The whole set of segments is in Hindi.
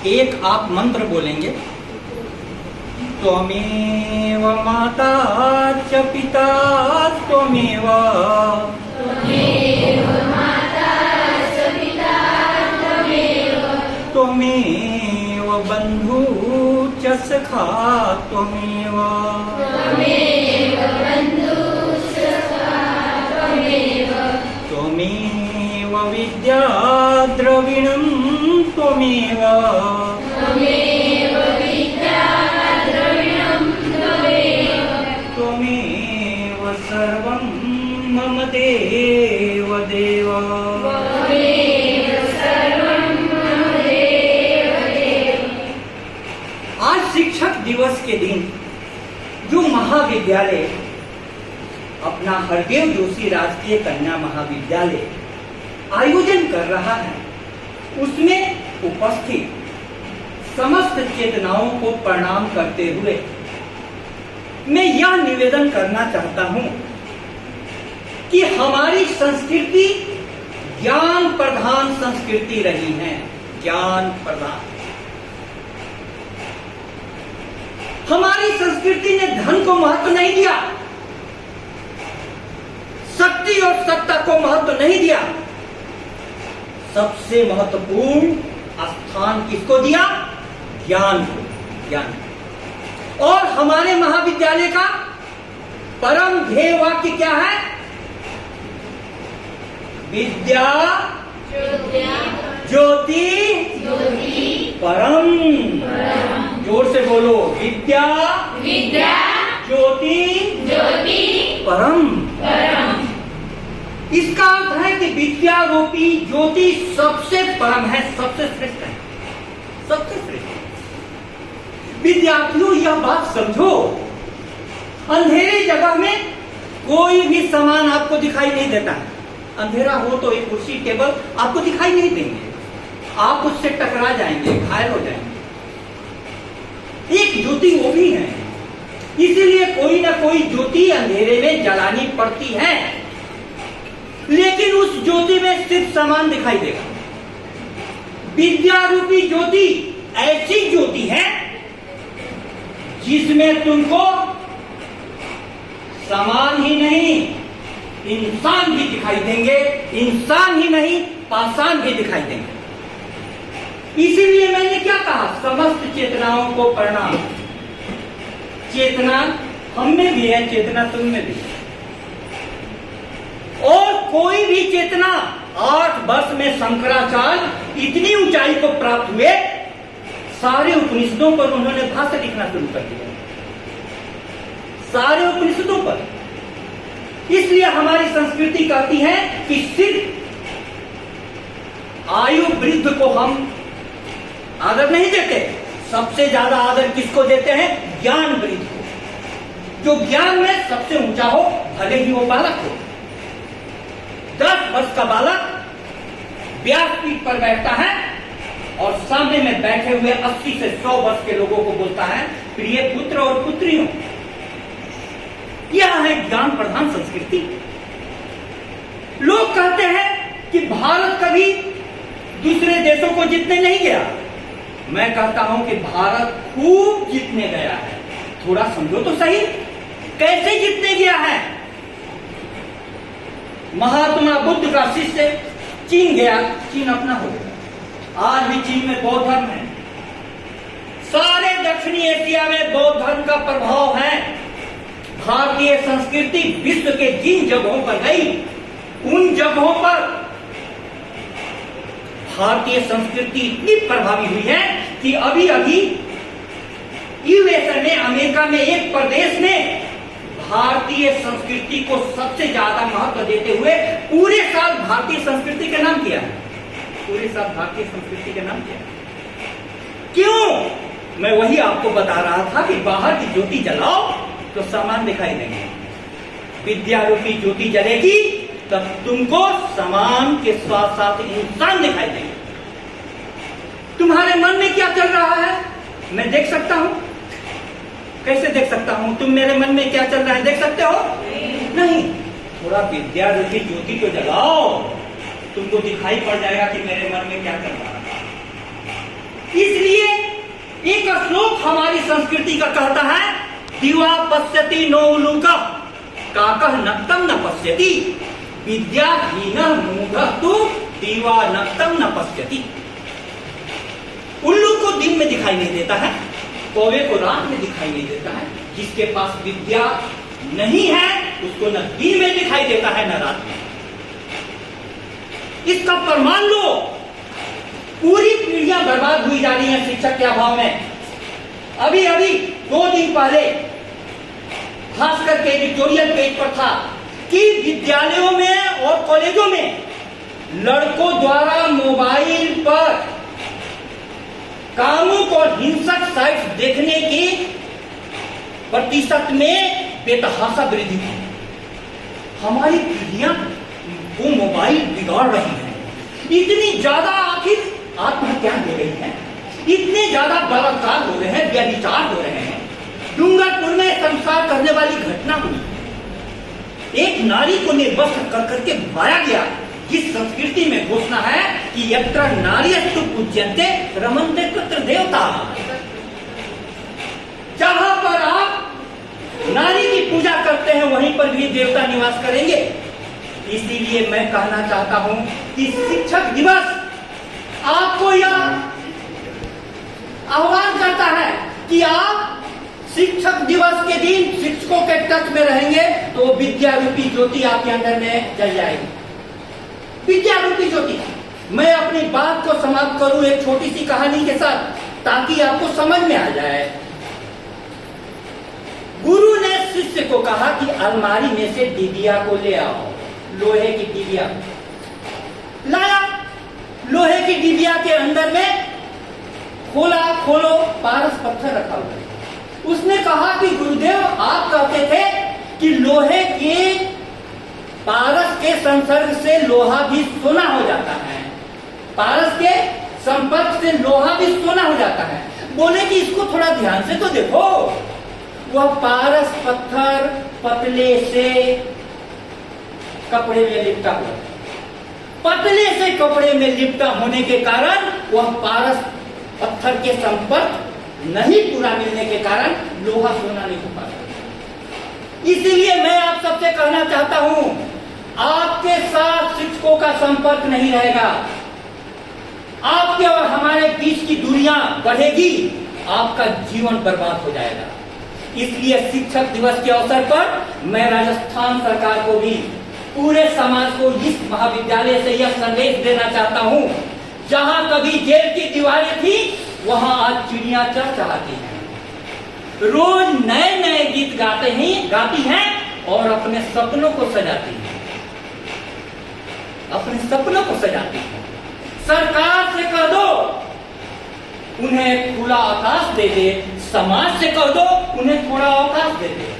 एक आप मंत्र बोलेंगे, त्वमेव माता च पिता त्वमेव, त्वमेव बंधु च सखा त्वमेव, त्वमेव विद्या द्रविणं त्वमेव, त्वमेव सर्वं मम देव देव। आज शिक्षक दिवस के दिन जो महाविद्यालय अपना हरदेव जोशी राजकीय कन्या महाविद्यालय आयोजन कर रहा है, उसमें उपस्थित समस्त चेतनाओं को प्रणाम करते हुए मैं यह निवेदन करना चाहता हूं कि हमारी संस्कृति ज्ञान प्रधान संस्कृति रही है। ज्ञान प्रधान हमारी संस्कृति ने धन को महत्व नहीं दिया, शक्ति और सत्ता को महत्व नहीं दिया। सबसे महत्वपूर्ण स्थान किसको दिया? ज्ञान को। ज्ञान। और हमारे महाविद्यालय का परम ध्येय वाक्य क्या है? विद्या ज्योति परम। जोर से बोलो, विद्या ज्योति परम। इसका अर्थ है कि विद्या रूपी ज्योति सबसे परम है, सबसे श्रेष्ठ है, सबसे श्रेष्ठ। विद्यार्थियों यह बात समझो, अंधेरी जगह में कोई भी सामान आपको दिखाई नहीं देता है। अंधेरा हो तो एक कुर्सी टेबल आपको दिखाई नहीं देंगे, आप उससे टकरा जाएंगे, घायल हो जाएंगे। एक ज्योति वो भी है, इसीलिए कोई ना कोई ज्योति अंधेरे में जलानी पड़ती है, लेकिन उस ज्योति में सिर्फ सामान दिखाई देगा। विद्या रूपी ज्योति ऐसी ज्योति है जिसमें तुमको सामान ही नहीं इंसान भी दिखाई देंगे, इंसान ही नहीं पाषाण भी दिखाई देंगे। इसीलिए मैंने क्या कहा? समस्त चेतनाओं को प्रणाम। चेतना हम में भी है, चेतना तुम में भी है। और कोई भी चेतना 8 वर्ष में शंकराचार्य इतनी ऊंचाई को प्राप्त हुए, सारे उपनिषदों पर उन्होंने भाष्य लिखना शुरू कर दिया, सारे उपनिषदों पर। इसलिए हमारी संस्कृति कहती है कि सिर्फ आयु वृद्ध को हम आदर नहीं देते, सबसे ज्यादा आदर किसको देते हैं? ज्ञान वृद्ध को। जो ज्ञान में सबसे ऊंचा हो, भले ही वो बालक हो। 10 वर्ष का बालक व्यासपीठ पर बैठता है और सामने में बैठे हुए 80 से 100 वर्ष के लोगों को बोलता है, प्रिय पुत्र और पुत्रियों। यह है ज्ञान प्रधान संस्कृति। लोग कहते हैं कि भारत कभी दूसरे देशों को जीतने नहीं गया। मैं कहता हूं कि भारत खूब जीतने गया है। थोड़ा समझो तो सही, कैसे जीतने गया है? महात्मा बुद्ध का शिष्य चीन गया, चीन अपना हो गया। आज भी चीन में बौद्ध धर्म है। सारे दक्षिणी एशिया में बौद्ध धर्म का प्रभाव है। भारतीय संस्कृति विश्व के जिन जगहों पर गई, उन जगहों पर भारतीय संस्कृति इतनी प्रभावी हुई है कि अभी अभी यूएसए में, अमेरिका में एक प्रदेश ने भारतीय संस्कृति को सबसे ज्यादा महत्व देते हुए पूरे साल भारतीय संस्कृति का नाम किया। पूरे साल भारतीय संस्कृति का नाम किया। क्यों? मैं वही आपको बता रहा था कि बाहर की ज्योति जलाओ तो सामान दिखाई देंगे, विद्या रूपी ज्योति जलेगी तब तुमको सामान के साथ साथ इंसान दिखाई देंगे। तुम्हारे मन में क्या चल रहा है मैं देख सकता हूं। कैसे देख सकता हूं? तुम मेरे मन में क्या चल रहा है देख सकते हो? नहीं। थोड़ा विद्या रूपी ज्योति को जलाओ, तुमको दिखाई पड़ जाएगा कि मेरे मन में क्या चल रहा है। इसलिए श्लोक हमारी संस्कृति का कहता है, दिवा पश्यति नो उलूकः काकः नक्तं न पश्यति, विद्याहीनः मूढ़ः तु दिवा नक्तं न पश्यति। उल्लू को दिन में दिखाई नहीं देता है, कौवे को रात में दिखाई नहीं देता है। जिसके पास विद्या नहीं है उसको न दिन में दिखाई देता है न रात में। इसका प्रमाण लो, पूरी पीढ़ियां बर्बाद हुई जा रही हैं शिक्षक के अभाव में। अभी अभी 2 दिन पहले खास करके एडिटोरियल पेज पर था कि विद्यालयों में और कॉलेजों में लड़कों द्वारा मोबाइल पर कामुक और हिंसक साइट्स देखने की प्रतिशत में बेतहाशा वृद्धि हुई। हमारी पीढ़ियां वो मोबाइल बिगाड़ रही हैं। इतनी ज्यादा आखिर आत्महत्या हो रही है, इतने ज्यादा बलात्कार हो रहे हैं, व्यभिचार हो रहे हैं। डूंगरपुर में संस्कार करने वाली घटना हुई, एक नारी को निर्वस्त्र कर करके मारा गया। जिस संस्कृति में घोषणा है कि यत्र नार्यस्तु पूज्यन्ते रमन्ते तत्र देवता, जहां पर आप नारी की पूजा करते हैं वहीं पर भी देवता निवास करेंगे। इसीलिए मैं कहना चाहता हूं कि शिक्षक दिवस आपको यह आह्वान करता है कि आप शिक्षक दिवस के दिन शिक्षकों के टच में रहेंगे तो विद्या रूपी ज्योति आपके अंदर में जल जाएगी। विद्या रूपी ज्योति। मैं अपनी बात को समाप्त करूं एक छोटी सी कहानी के साथ, ताकि आपको समझ में आ जाए। गुरु ने शिष्य को कहा कि अलमारी में से डिबिया को ले आओ, लोहे की डिबिया लाया। लोहे की डिबिया के अंदर में खोलो, पारस पत्थर रखा हुआ है। उसने कहा कि गुरुदेव आप कहते थे कि लोहे के पारस के संसर्ग से लोहा भी सोना हो जाता है, पारस के संपर्क से लोहा भी सोना हो जाता है। बोले कि इसको थोड़ा ध्यान से तो देखो। वह पारस पत्थर पतले से कपड़े में लिपटा हुआ, पतले से कपड़े में लिपटा होने के कारण वह पारस पत्थर के संपर्क नहीं पूरा मिलने के कारण लोहा सोना नहीं हो पाता। इसीलिए मैं आप सबसे कहना चाहता हूं, आपके साथ शिक्षकों का संपर्क नहीं रहेगा, आपके और हमारे बीच की दूरियां बढ़ेगी, आपका जीवन बर्बाद हो जाएगा। इसलिए शिक्षक दिवस के अवसर पर मैं राजस्थान सरकार को भी, पूरे समाज को इस महाविद्यालय से यह संदेश देना चाहता हूं, जहां कभी जेल की दीवारें थी वहां आज चिड़ियां चहचहाती हैं, रोज नए नए गीत गाती हैं और अपने सपनों को सजाती हैं, अपने सपनों को सजाती हैं। सरकार से कह दो उन्हें खुला आकाश दे दे, समाज से कह दो उन्हें थोड़ा अवकाश दे दे,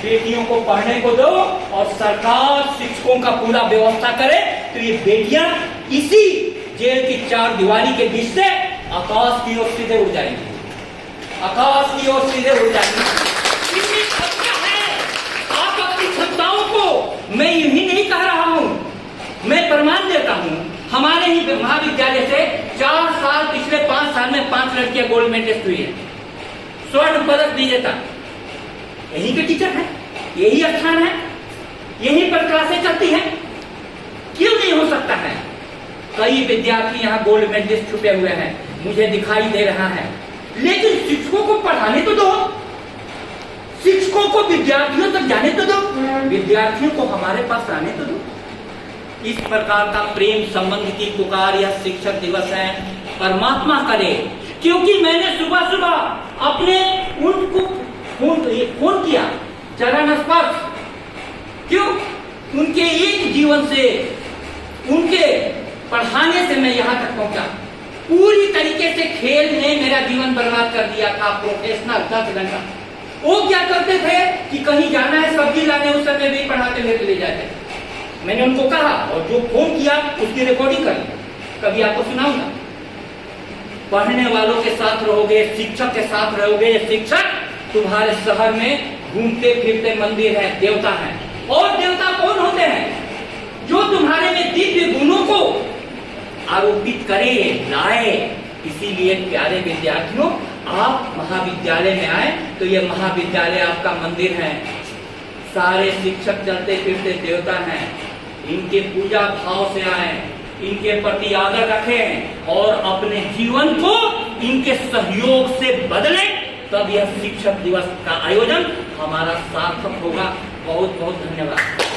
बेटियों को पढ़ने को दो और सरकार शिक्षकों का पूरा व्यवस्था करे तो ये बेटियां इसी जेल की 4 दीवारी के बीच से आकाश की ओर सीधे उड़ जाएंगी, आकाश की ओर सीधे उड़ जाएंगी। इतनी क्षमता है आप अपनी क्षमताओं को, मैं यही नहीं कह रहा हूं, मैं प्रमाण देता हूं। हमारे ही महाविद्यालय से 4 साल, पिछले 5 साल में 5 लड़कियां गोल्ड मेडलिस्ट हुई है, स्वर्ण पदक विजेता। यही के टीचर है, यही स्थान है, यहीं पर क्लासें चलती हैं, क्यों नहीं हो सकता है? कई विद्यार्थी यहाँ गोल्ड मेडलिस्ट छुपे हुए हैं, मुझे दिखाई दे रहा है, लेकिन शिक्षकों को पढ़ाने तो दो, शिक्षकों को विद्यार्थियों तक जाने तो दो, विद्यार्थियों को हमारे पास आने तो दो। इस प्रकार का प्रेम संबंध की पुकार यह शिक्षक दिवस है, परमात्मा करे। क्योंकि मैंने सुबह सुबह अपने उनको फोन किया, चरण स्पर्श, क्यों? उनके एक जीवन से, उनके पढ़ाने से मैं यहां तक पहुंचा। पूरी तरीके से खेल ने मेरा जीवन बर्बाद कर दिया था, प्रोफेशनल 10 घंटा। वो क्या करते थे कि कहीं जाना है सब्जी लाने, उस समय भी पढ़ाते हुए चले जाते। मैंने उनको कहा और जो फोन किया उसकी रिकॉर्डिंग कर ली, कभी आपको सुनाऊंगा। पढ़ने वालों के साथ रहोगे, शिक्षक के साथ रहोगे, शिक्षक तुम्हारे शहर में घूमते फिरते मंदिर है, देवता है। और देवता कौन होते हैं? जो तुम्हारे में दिव्य गुणों को आरोपित करे, लाए। इसीलिए प्यारे विद्यार्थियों, आप महाविद्यालय में आए तो ये महाविद्यालय आपका मंदिर है। सारे शिक्षक चलते फिरते देवता हैं, इनके पूजा भाव से आए, इनके प्रति आदर रखें और अपने जीवन को इनके सहयोग से बदलें, तब यह शिक्षक दिवस का आयोजन हमारा सार्थक होगा। बहुत बहुत धन्यवाद।